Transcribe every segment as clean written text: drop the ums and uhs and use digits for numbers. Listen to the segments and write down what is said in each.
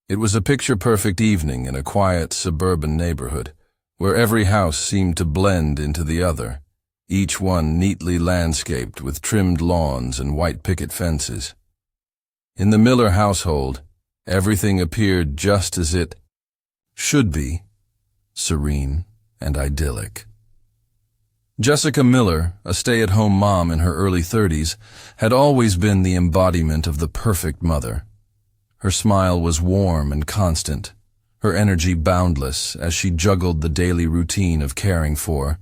It was a picture-perfect evening in a quiet suburban neighborhood, where every house seemed to blend into the other, each one neatly landscaped with trimmed lawns and white picket fences. In the Miller household, everything appeared just as it should be, serene and idyllic. Jessica Miller, a stay-at-home mom in her early 30s, had always been the embodiment of the perfect mother. Her smile was warm and constant, her energy boundless as she juggled the daily routine of caring for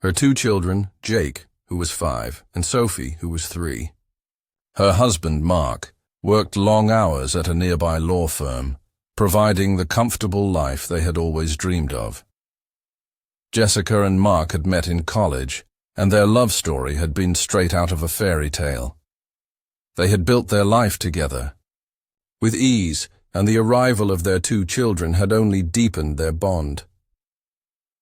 her two children, Jake, who was 5, and Sophie, who was 3. Her husband, Mark, worked long hours at a nearby law firm, providing the comfortable life they had always dreamed of. Jessica and Mark had met in college, and their love story had been straight out of a fairy tale. They had built their life together with ease, and the arrival of their two children had only deepened their bond.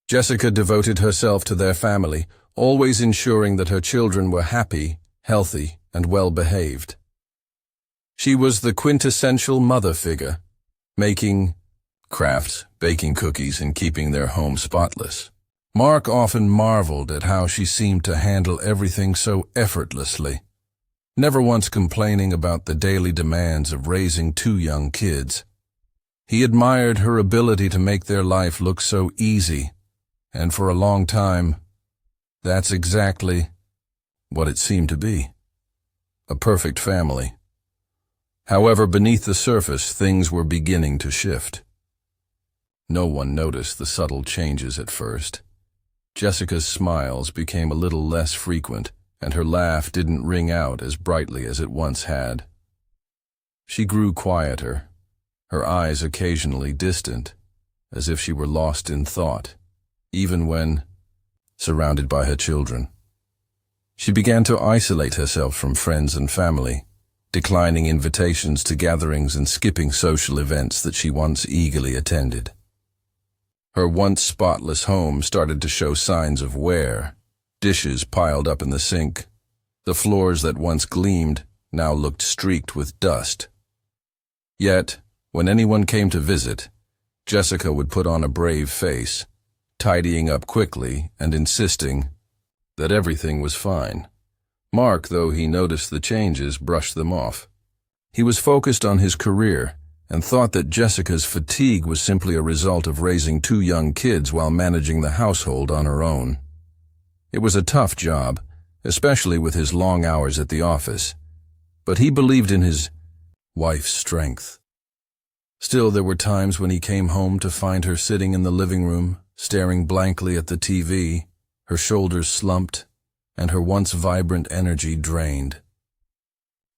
Jessica devoted herself to their family, always ensuring that her children were happy, healthy, and well-behaved. She was the quintessential mother figure, making crafts, baking cookies, and keeping their home spotless. Mark often marveled at how she seemed to handle everything so effortlessly, never once complaining about the daily demands of raising 2 young kids. He admired her ability to make their life look so easy, and for a long time, that's exactly what it seemed to be. A perfect family. However, beneath the surface, things were beginning to shift. No one noticed the subtle changes at first. Jessica's smiles became a little less frequent, and her laugh didn't ring out as brightly as it once had. She grew quieter, her eyes occasionally distant, as if she were lost in thought, even when surrounded by her children. She began to isolate herself from friends and family, declining invitations to gatherings and skipping social events that she once eagerly attended. Her once spotless home started to show signs of wear. Dishes piled up in the sink. The floors that once gleamed now looked streaked with dust. Yet, when anyone came to visit, Jessica would put on a brave face, tidying up quickly and insisting that everything was fine. Mark, though he noticed the changes, brushed them off. He was focused on his career and thought that Jessica's fatigue was simply a result of raising 2 young kids while managing the household on her own. It was a tough job, especially with his long hours at the office, but he believed in his wife's strength. Still, there were times when he came home to find her sitting in the living room, staring blankly at the TV, her shoulders slumped, and her once vibrant energy drained.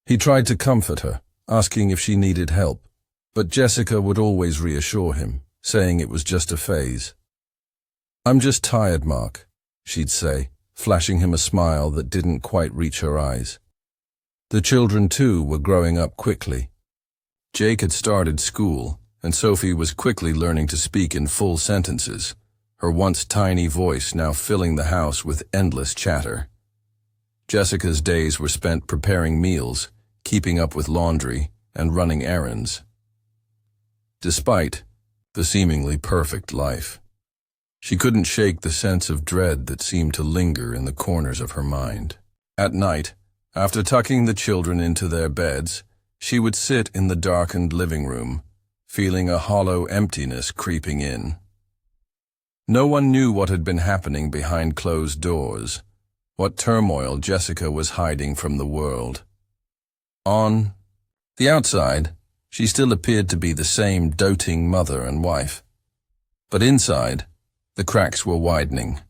He tried to comfort her, asking if she needed help, but Jessica would always reassure him, saying it was just a phase. "I'm just tired, Mark," she'd say, flashing him a smile that didn't quite reach her eyes. The children, too, were growing up quickly. Jake had started school, and Sophie was quickly learning to speak in full sentences, her once tiny voice now filling the house with endless chatter. Jessica's days were spent preparing meals, keeping up with laundry, and running errands. Despite the seemingly perfect life, she couldn't shake the sense of dread that seemed to linger in the corners of her mind. At night, after tucking the children into their beds, she would sit in the darkened living room, feeling a hollow emptiness creeping in. No one knew what had been happening behind closed doors, what turmoil Jessica was hiding from the world. On the outside, she still appeared to be the same doting mother and wife. But inside, the cracks were widening.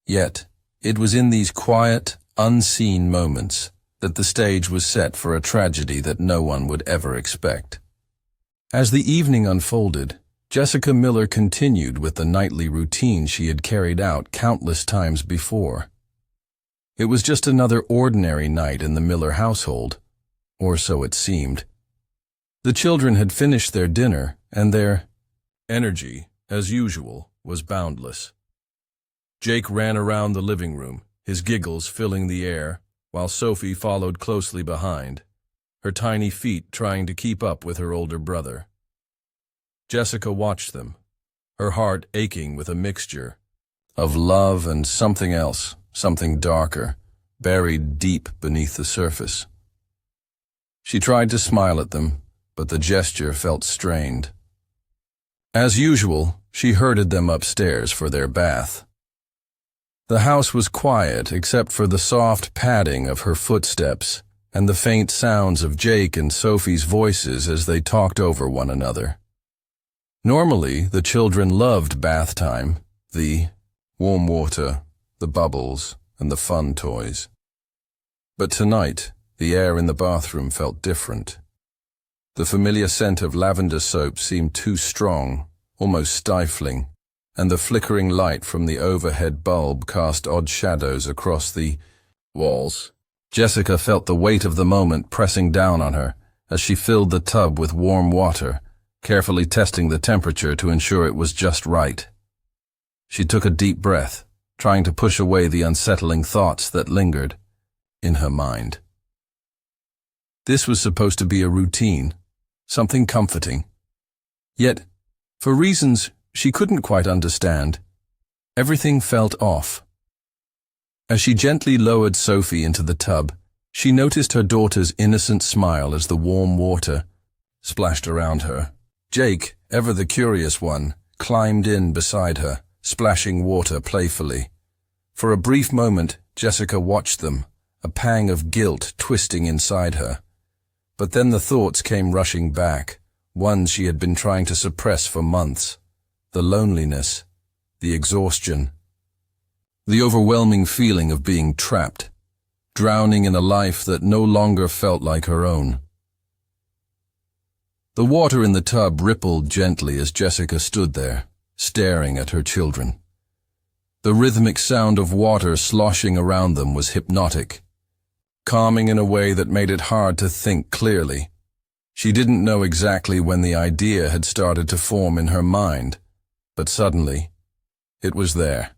Yet, it was in these quiet, unseen moments that the stage was set for a tragedy that no one would ever expect. As the evening unfolded, Jessica Miller continued with the nightly routine she had carried out countless times before. It was just another ordinary night in the Miller household, or so it seemed. The children had finished their dinner, and their energy, as usual, was boundless. Jake ran around the living room, his giggles filling the air, while Sophie followed closely behind, her tiny feet trying to keep up with her older brother. Jessica watched them, her heart aching with a mixture of love and something else, something darker, buried deep beneath the surface. She tried to smile at them, but the gesture felt strained. As usual, she herded them upstairs for their bath. The house was quiet except for the soft padding of her footsteps and the faint sounds of Jake and Sophie's voices as they talked over one another. Normally, the children loved bath time, the warm water, the bubbles, and the fun toys. But tonight, the air in the bathroom felt different. The familiar scent of lavender soap seemed too strong, almost stifling, and the flickering light from the overhead bulb cast odd shadows across the walls. Jessica felt the weight of the moment pressing down on her as she filled the tub with warm water, carefully testing the temperature to ensure it was just right. She took a deep breath, trying to push away the unsettling thoughts that lingered in her mind. This was supposed to be a routine, something comforting. Yet, for reasons she couldn't quite understand, everything felt off. As she gently lowered Sophie into the tub, she noticed her daughter's innocent smile as the warm water splashed around her. Jake, ever the curious one, climbed in beside her, splashing water playfully. For a brief moment, Jessica watched them, a pang of guilt twisting inside her. But then the thoughts came rushing back, ones she had been trying to suppress for months. The loneliness, the exhaustion, the overwhelming feeling of being trapped, drowning in a life that no longer felt like her own. The water in the tub rippled gently as Jessica stood there, staring at her children. The rhythmic sound of water sloshing around them was hypnotic, calming in a way that made it hard to think clearly. She didn't know exactly when the idea had started to form in her mind, but suddenly, it was there.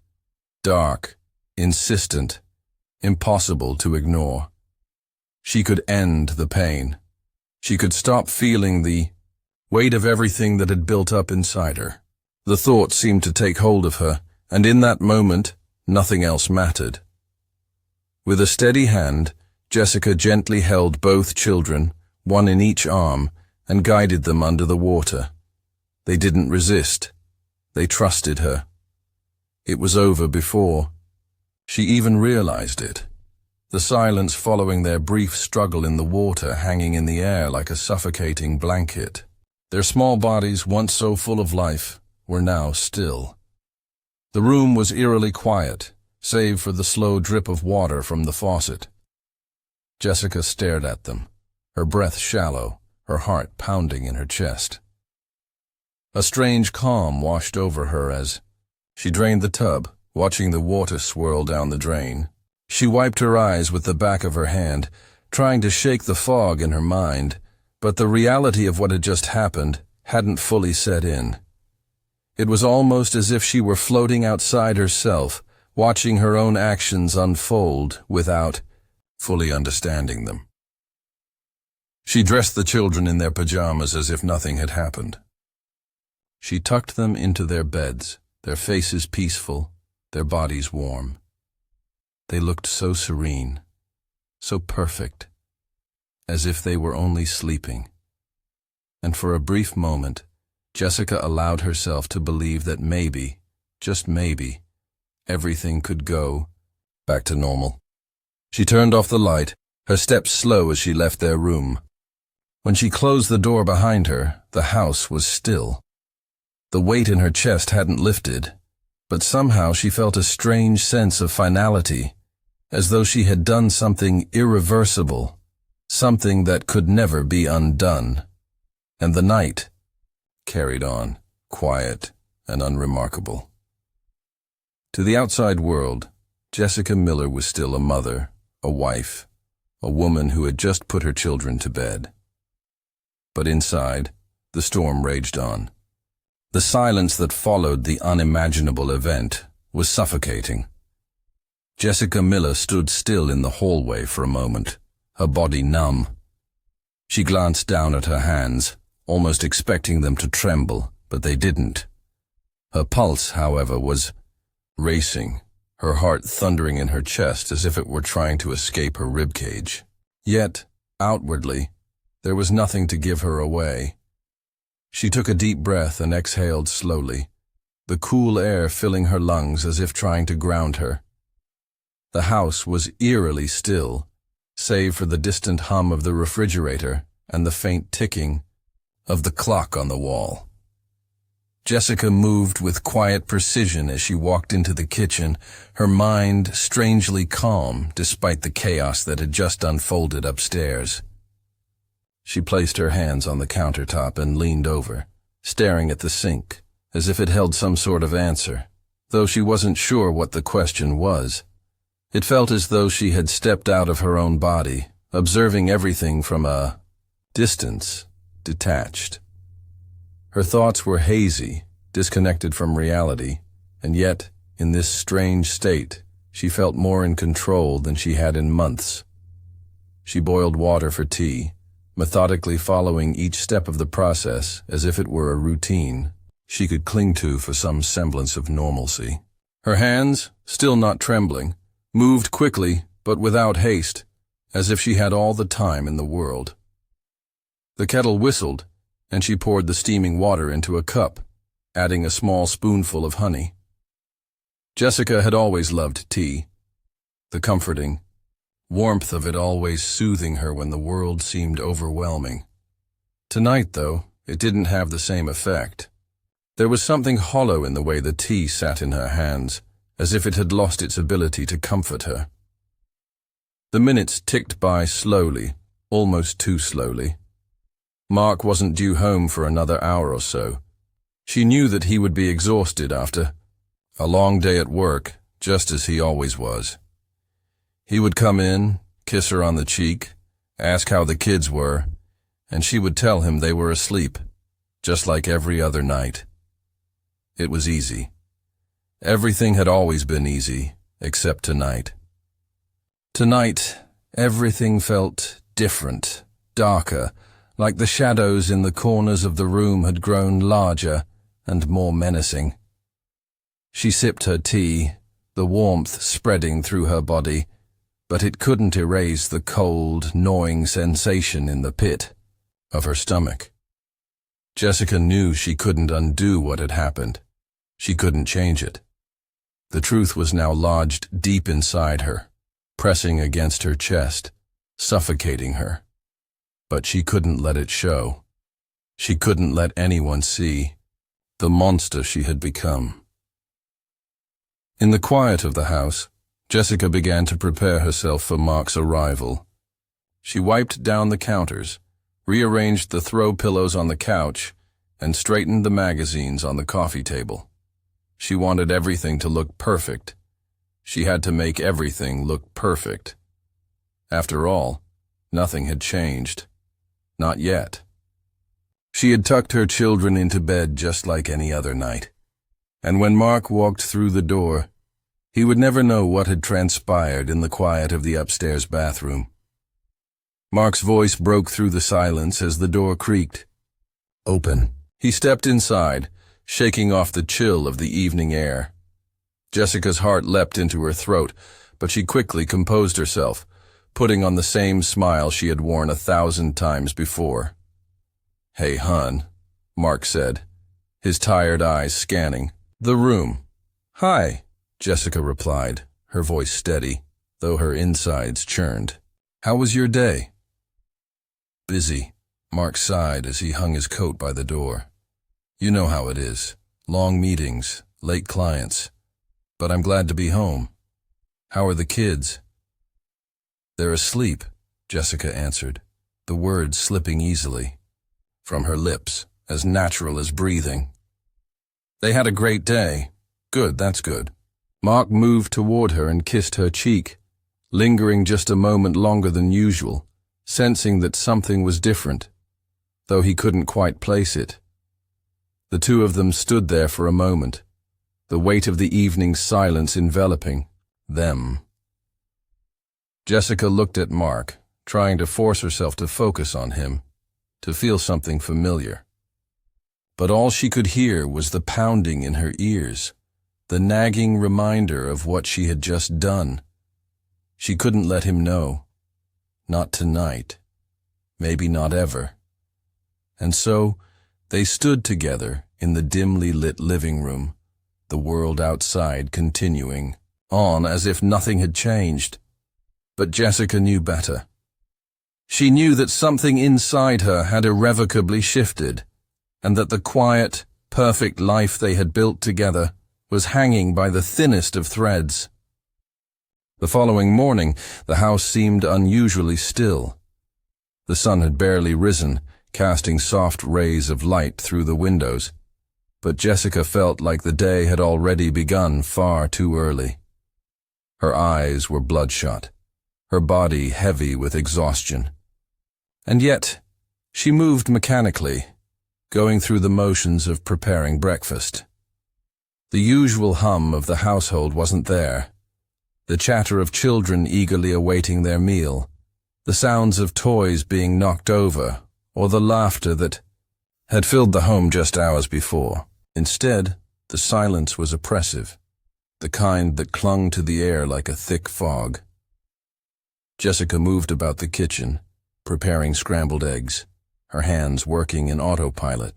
Dark, insistent, impossible to ignore. She could end the pain. She could stop feeling the weight of everything that had built up inside her. The thought seemed to take hold of her, and in that moment, nothing else mattered. With a steady hand, Jessica gently held both children, one in each arm, and guided them under the water. They didn't resist. They trusted her. It was over before she even realized it. The silence following their brief struggle in the water hanging in the air like a suffocating blanket. Their small bodies, once so full of life, were now still. The room was eerily quiet, save for the slow drip of water from the faucet. Jessica stared at them, her breath shallow, her heart pounding in her chest. A strange calm washed over her as she drained the tub, watching the water swirl down the drain. She wiped her eyes with the back of her hand, trying to shake the fog in her mind, but the reality of what had just happened hadn't fully set in. It was almost as if she were floating outside herself, watching her own actions unfold without fully understanding them. She dressed the children in their pajamas as if nothing had happened. She tucked them into their beds, their faces peaceful, their bodies warm. They looked so serene, so perfect, as if they were only sleeping. And for a brief moment, Jessica allowed herself to believe that maybe, just maybe, everything could go back to normal. She turned off the light, her steps slow as she left their room. When she closed the door behind her, the house was still. The weight in her chest hadn't lifted, but somehow she felt a strange sense of finality, as though she had done something irreversible, something that could never be undone. And the night carried on, quiet and unremarkable. To the outside world, Jessica Miller was still a mother, a wife, a woman who had just put her children to bed. But inside, the storm raged on. The silence that followed the unimaginable event was suffocating. Jessica Miller stood still in the hallway for a moment, her body numb. She glanced down at her hands, almost expecting them to tremble, but they didn't. Her pulse, however, was racing, her heart thundering in her chest as if it were trying to escape her ribcage. Yet, outwardly, there was nothing to give her away. She took a deep breath and exhaled slowly, the cool air filling her lungs as if trying to ground her. The house was eerily still, save for the distant hum of the refrigerator and the faint ticking of the clock on the wall. Jessica moved with quiet precision as she walked into the kitchen, her mind strangely calm despite the chaos that had just unfolded upstairs. She placed her hands on the countertop and leaned over, staring at the sink, as if it held some sort of answer, though she wasn't sure what the question was. It felt as though she had stepped out of her own body, observing everything from a distance, detached. Her thoughts were hazy, disconnected from reality, and yet, in this strange state, she felt more in control than she had in months. She boiled water for tea, methodically following each step of the process as if it were a routine she could cling to for some semblance of normalcy. Her hands, still not trembling, moved quickly but without haste, as if she had all the time in the world. The kettle whistled, and she poured the steaming water into a cup, adding a small spoonful of honey. Jessica had always loved tea, the comforting warmth of it always soothing her when the world seemed overwhelming. Tonight, though, it didn't have the same effect. There was something hollow in the way the tea sat in her hands, as if it had lost its ability to comfort her. The minutes ticked by slowly, almost too slowly. Mark wasn't due home for another hour or so. She knew that he would be exhausted after a long day at work, just as he always was. He would come in, kiss her on the cheek, ask how the kids were, and she would tell him they were asleep, just like every other night. It was easy. Everything had always been easy, except tonight. Tonight, everything felt different, darker, like the shadows in the corners of the room had grown larger and more menacing. She sipped her tea, the warmth spreading through her body, but it couldn't erase the cold, gnawing sensation in the pit of her stomach. Jessica knew she couldn't undo what had happened. She couldn't change it. The truth was now lodged deep inside her, pressing against her chest, suffocating her. But she couldn't let it show. She couldn't let anyone see the monster she had become. In the quiet of the house, Jessica began to prepare herself for Mark's arrival. She wiped down the counters, rearranged the throw pillows on the couch, and straightened the magazines on the coffee table. She wanted everything to look perfect. She had to make everything look perfect. After all, nothing had changed. Not yet. She had tucked her children into bed just like any other night. And when Mark walked through the door, he would never know what had transpired in the quiet of the upstairs bathroom. Mark's voice broke through the silence as the door creaked. Open. He stepped inside, shaking off the chill of the evening air. Jessica's heart leapt into her throat, but she quickly composed herself, putting on the same smile she had worn 1,000 times before. Hey, hon, Mark said, his tired eyes scanning the room. Hi, Jessica replied, her voice steady, though her insides churned. How was your day? Busy, Mark sighed as he hung his coat by the door. You know how it is. Long meetings, late clients. But I'm glad to be home. How are the kids? They're asleep, Jessica answered, the words slipping easily from her lips, as natural as breathing. They had a great day. Good, that's good. Mark moved toward her and kissed her cheek, lingering just a moment longer than usual, sensing that something was different, though he couldn't quite place it. The two of them stood there for a moment, the weight of the evening's silence enveloping them. Jessica looked at Mark, trying to force herself to focus on him, to feel something familiar. but all she could hear was the pounding in her ears, the nagging reminder of what she had just done. She couldn't let him know. Not tonight. Maybe not ever. And so, they stood together in the dimly lit living room, the world outside continuing on as if nothing had changed. But Jessica knew better. She knew that something inside her had irrevocably shifted, and that the quiet, perfect life they had built together was hanging by the thinnest of threads. The following morning, the house seemed unusually still. The sun had barely risen, casting soft rays of light through the windows, but Jessica felt like the day had already begun far too early. Her eyes were bloodshot, her body heavy with exhaustion. And yet, she moved mechanically, going through the motions of preparing breakfast. The usual hum of the household wasn't there. The chatter of children eagerly awaiting their meal, the sounds of toys being knocked over, or the laughter that had filled the home just hours before. Instead, the silence was oppressive, the kind that clung to the air like a thick fog. Jessica moved about the kitchen, preparing scrambled eggs, her hands working in autopilot.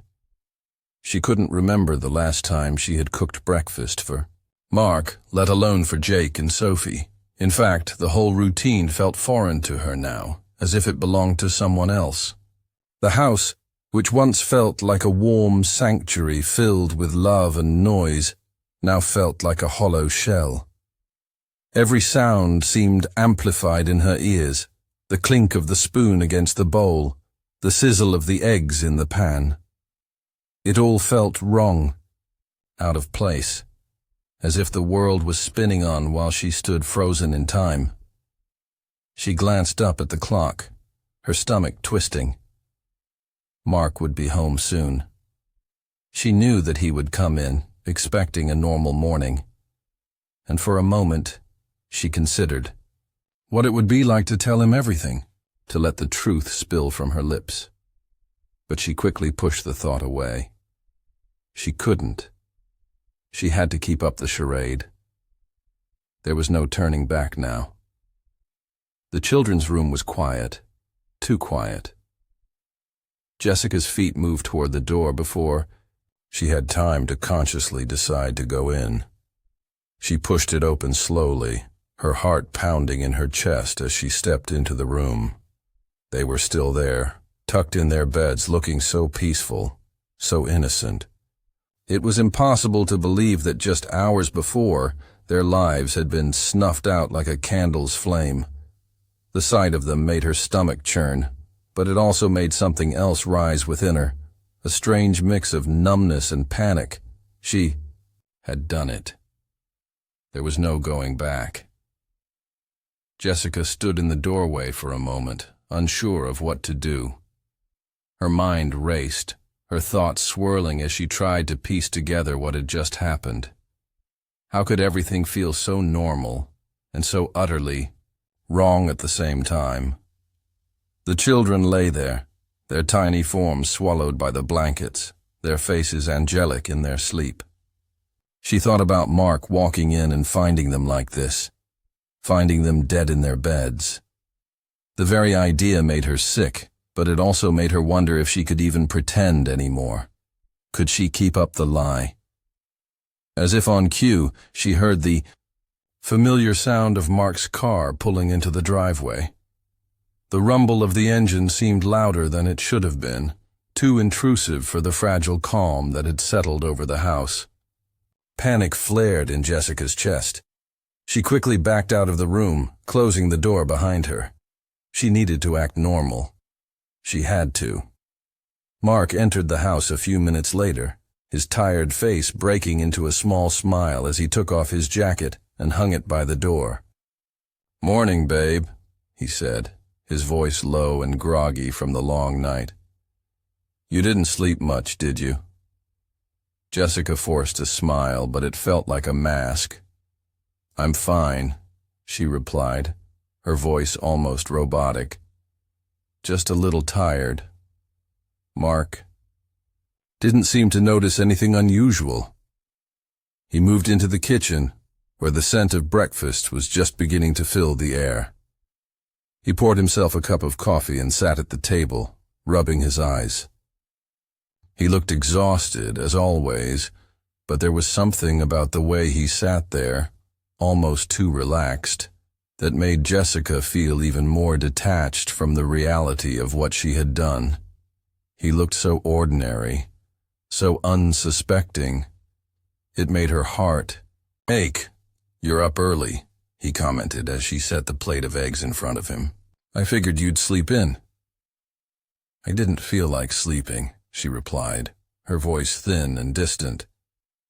She couldn't remember the last time she had cooked breakfast for Mark, let alone for Jake and Sophie. In fact, the whole routine felt foreign to her now, as if it belonged to someone else. The house, which once felt like a warm sanctuary filled with love and noise, now felt like a hollow shell. Every sound seemed amplified in her ears, the clink of the spoon against the bowl, the sizzle of the eggs in the pan. It all felt wrong, out of place, as if the world was spinning on while she stood frozen in time. She glanced up at the clock, her stomach twisting. Mark would be home soon. She knew that he would come in, expecting a normal morning. And for a moment, she considered what it would be like to tell him everything, to let the truth spill from her lips. But she quickly pushed the thought away. She couldn't. She had to keep up the charade. There was no turning back now. The children's room was quiet, too quiet. Jessica's feet moved toward the door before she had time to consciously decide to go in. She pushed it open slowly, her heart pounding in her chest as she stepped into the room. They were still there, tucked in their beds, looking so peaceful, so innocent. It was impossible to believe that just hours before, their lives had been snuffed out like a candle's flame. The sight of them made her stomach churn, but it also made something else rise within her, a strange mix of numbness and panic. She had done it. There was no going back. Jessica stood in the doorway for a moment, unsure of what to do. Her mind raced, her thoughts swirling as she tried to piece together what had just happened. How could everything feel so normal and so utterly wrong at the same time? The children lay there, their tiny forms swallowed by the blankets, their faces angelic in their sleep. She thought about Mark walking in and finding them like this, finding them dead in their beds. The very idea made her sick, but it also made her wonder if she could even pretend anymore. Could she keep up the lie? As if on cue, she heard the familiar sound of Mark's car pulling into the driveway. The rumble of the engine seemed louder than it should have been, too intrusive for the fragile calm that had settled over the house. Panic flared in Jessica's chest. She quickly backed out of the room, closing the door behind her. She needed to act normal. She had to. Mark entered the house a few minutes later, his tired face breaking into a small smile as he took off his jacket and hung it by the door. "Morning, babe," he said, his voice low and groggy from the long night. "You didn't sleep much, did you?" Jessica forced a smile, but it felt like a mask. "I'm fine," she replied, her voice almost robotic. "Just a little tired." "Mark?" didn't seem to notice anything unusual. He moved into the kitchen, where the scent of breakfast was just beginning to fill the air. He poured himself a cup of coffee and sat at the table, rubbing his eyes. He looked exhausted, as always, but there was something about the way he sat there, almost too relaxed, that made Jessica feel even more detached from the reality of what she had done. He looked so ordinary, so unsuspecting. It made her heart ache. "You're up early," he commented as she set the plate of eggs in front of him. "I figured you'd sleep in." "I didn't feel like sleeping," she replied, her voice thin and distant.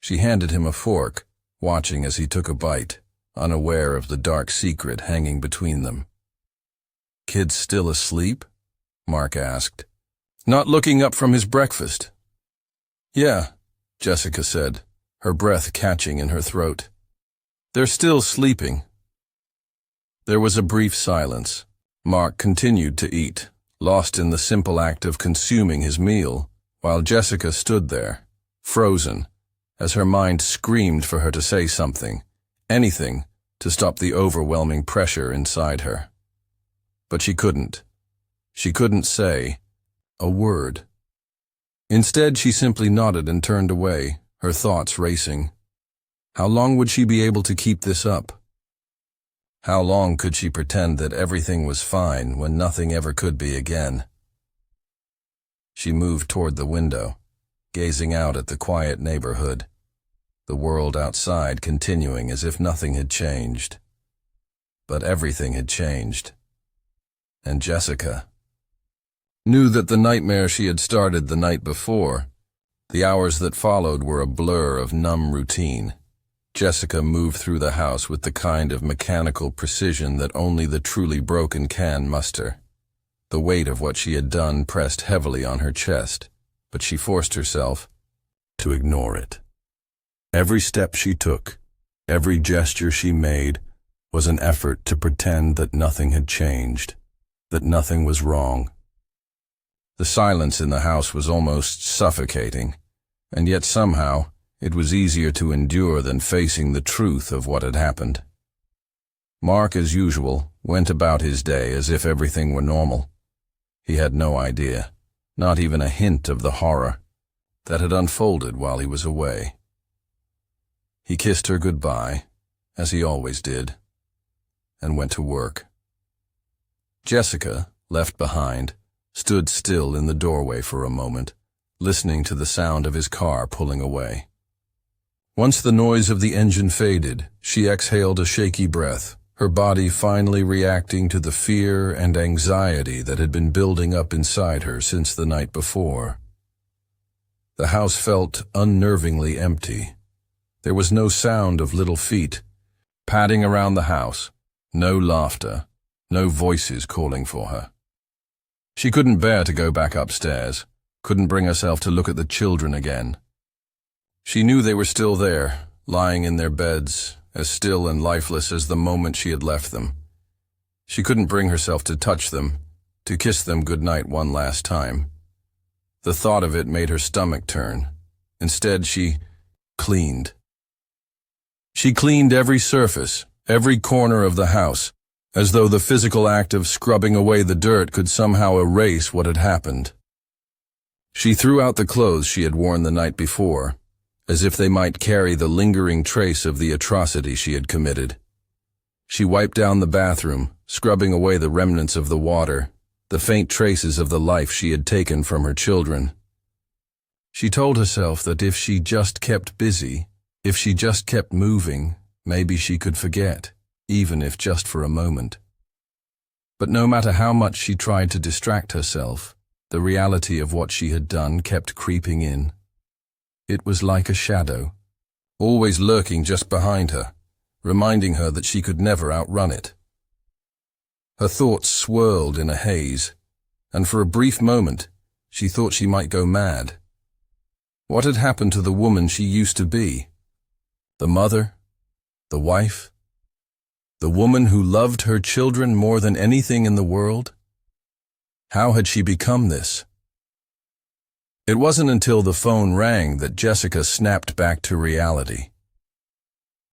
She handed him a fork, watching as he took a bite, unaware of the dark secret hanging between them. "Kid's still asleep?" Mark asked, not looking up from his breakfast. "Yeah," Jessica said, her breath catching in her throat. "They're still sleeping." There was a brief silence. Mark continued to eat, lost in the simple act of consuming his meal, while Jessica stood there, frozen, as her mind screamed for her to say something, anything, to stop the overwhelming pressure inside her. But she couldn't. She couldn't say a word. Instead, she simply nodded and turned away, her thoughts racing. How long would she be able to keep this up? How long could she pretend that everything was fine when nothing ever could be again? She moved toward the window, gazing out at the quiet neighborhood, the world outside continuing as if nothing had changed. But everything had changed. And Jessica knew that the nightmare she had started the night before, the hours that followed, were a blur of numb routine. Jessica moved through the house with the kind of mechanical precision that only the truly broken can muster. The weight of what she had done pressed heavily on her chest, but she forced herself to ignore it. Every step she took, every gesture she made, was an effort to pretend that nothing had changed, that nothing was wrong. The silence in the house was almost suffocating, and yet somehow it was easier to endure than facing the truth of what had happened. Mark, as usual, went about his day as if everything were normal. He had no idea, not even a hint of the horror that had unfolded while he was away. He kissed her goodbye, as he always did, and went to work. Jessica, left behind, stood still in the doorway for a moment, listening to the sound of his car pulling away. Once the noise of the engine faded, she exhaled a shaky breath, her body finally reacting to the fear and anxiety that had been building up inside her since the night before. The house felt unnervingly empty. There was no sound of little feet padding around the house, no laughter, no voices calling for her. She couldn't bear to go back upstairs, couldn't bring herself to look at the children again. She knew they were still there, lying in their beds, as still and lifeless as the moment she had left them. She couldn't bring herself to touch them, to kiss them goodnight one last time. The thought of it made her stomach turn. Instead, she cleaned. She cleaned every surface, every corner of the house, as though the physical act of scrubbing away the dirt could somehow erase what had happened. She threw out the clothes she had worn the night before, as if they might carry the lingering trace of the atrocity she had committed. She wiped down the bathroom, scrubbing away the remnants of the water, the faint traces of the life she had taken from her children. She told herself that if she just kept busy, if she just kept moving, maybe she could forget, even if just for a moment. But no matter how much she tried to distract herself, the reality of what she had done kept creeping in. It was like a shadow, always lurking just behind her, reminding her that she could never outrun it. Her thoughts swirled in a haze, and for a brief moment, she thought she might go mad. What had happened to the woman she used to be? The mother? The wife? The woman who loved her children more than anything in the world? How had she become this? It wasn't until the phone rang that Jessica snapped back to reality.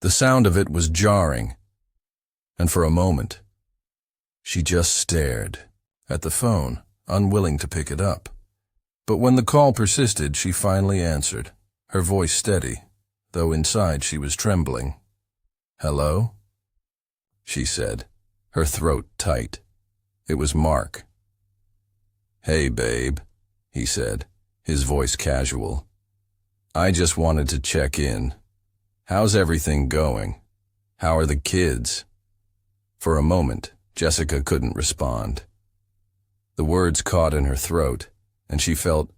The sound of it was jarring, and for a moment, she just stared at the phone, unwilling to pick it up. But when the call persisted, she finally answered, her voice steady, though inside she was trembling. "Hello?" she said, her throat tight. It was Mark. "Hey, babe," he said, his voice casual. "I just wanted to check in. How's everything going? How are the kids?" For a moment, Jessica couldn't respond. The words caught in her throat, and she felt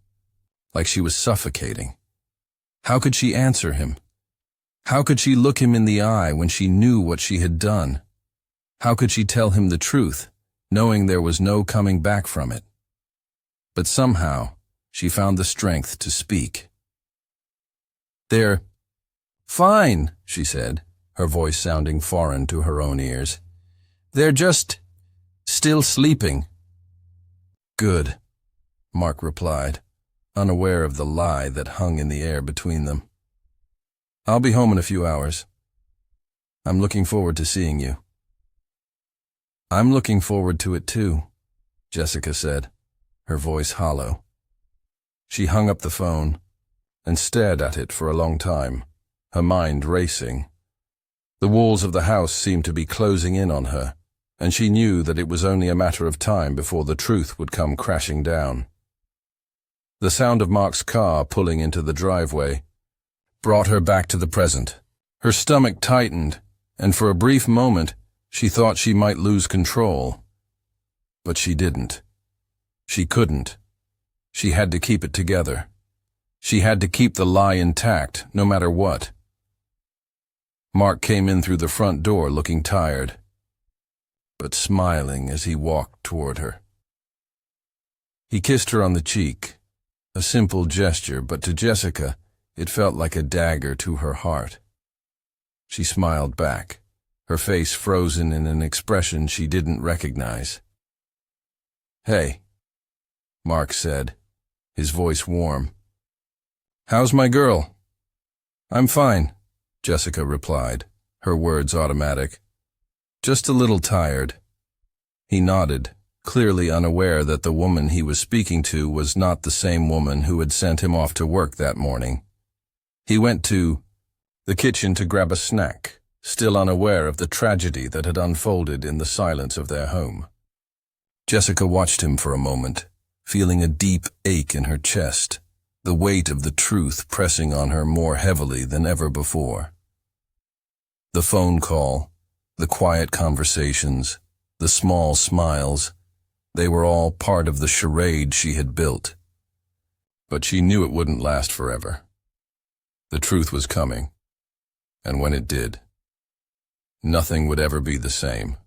like she was suffocating. How could she answer him? How could she look him in the eye when she knew what she had done? How could she tell him the truth, knowing there was no coming back from it? But somehow, she found the strength to speak. "They're fine," she said, her voice sounding foreign to her own ears. "They're just still sleeping." "Good," Mark replied, unaware of the lie that hung in the air between them. "I'll be home in a few hours. I'm looking forward to seeing you." "I'm looking forward to it too," Jessica said, her voice hollow. She hung up the phone and stared at it for a long time, her mind racing. The walls of the house seemed to be closing in on her, and she knew that it was only a matter of time before the truth would come crashing down. The sound of Mark's car pulling into the driveway brought her back to the present. Her stomach tightened, and for a brief moment she thought she might lose control. But she didn't. She couldn't. She had to keep it together. She had to keep the lie intact, no matter what. Mark came in through the front door looking tired, but smiling as he walked toward her. He kissed her on the cheek, a simple gesture, but to Jessica, it felt like a dagger to her heart. She smiled back, her face frozen in an expression she didn't recognize. "Hey," Mark said, his voice warm. "How's my girl?" "I'm fine," Jessica replied, her words automatic. "Just a little tired." He nodded, clearly unaware that the woman he was speaking to was not the same woman who had sent him off to work that morning. He went to the kitchen to grab a snack, still unaware of the tragedy that had unfolded in the silence of their home. Jessica watched him for a moment, feeling a deep ache in her chest, the weight of the truth pressing on her more heavily than ever before. The phone call, the quiet conversations, the small smiles, they were all part of the charade she had built. But she knew it wouldn't last forever. The truth was coming, and when it did, nothing would ever be the same.